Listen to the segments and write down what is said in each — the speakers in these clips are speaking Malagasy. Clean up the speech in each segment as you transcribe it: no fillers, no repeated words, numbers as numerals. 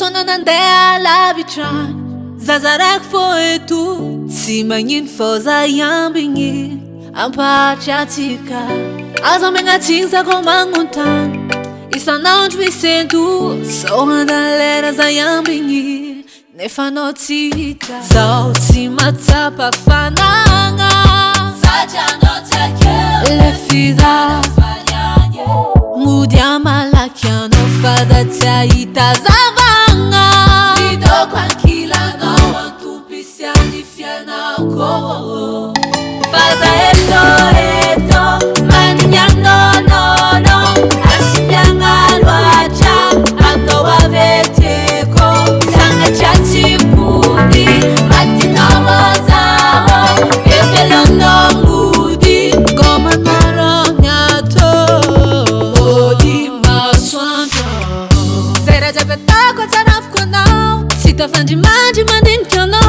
Sononande alavitran Zazarak foi tu Si manin foza yambingi Ampachatika Azamenga tinsa komanguntan Isa não te sento Só andalera za yambingi Nefanotita Zauti matapa fananga Saja notake Lefida Mudia malakia no fada taita zavanga Lido kwankila no antupisia nifiana ko Faza eto Maninya no Asinyanga lwacha Ando waveteko Sanga chati pudi Atina wazao Ebelo no mudi Goma naronyato Odi maswanta Sera jabeta kwa tarafko no Sita fandi mandi no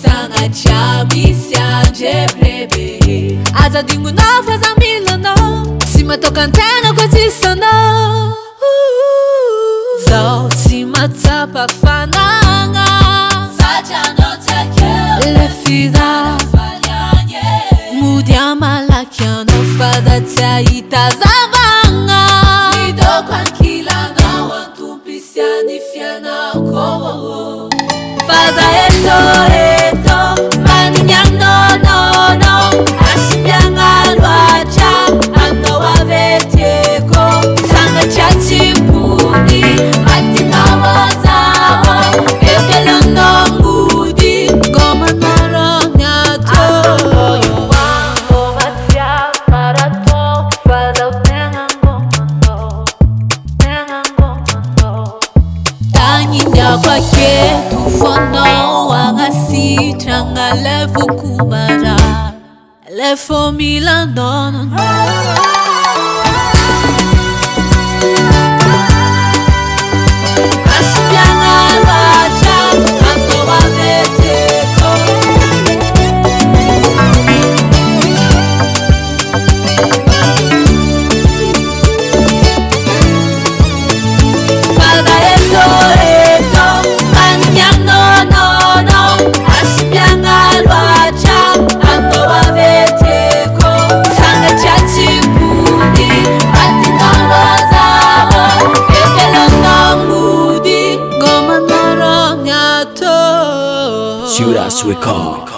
Sanga chami sianje brebe Aza dingu no faza milo no Sima tokantena kwa tisa no Zauti matapa fananga Saja notake Lefida Mudia malakia no fada taita zavanga Lido kwankila na wantupisia nifiana ko Faza eto Maninya no Asinyanga lwacha Ando waveteko Sanga chati pudi Atina wazao Ebelo no mudi Goma naronyato Wango matia marato Faza nengangomono Tanyinya kwake tufono Wangasi changa lefu kumara Lefo milano Asinyanga lwacha Ando waveteko Faza eto Maninya no Asinyanga lwacha Ando waveteko Sanga chati pudi Atina wazao Ebelo no mudi Goma naronyato Ciudad Record.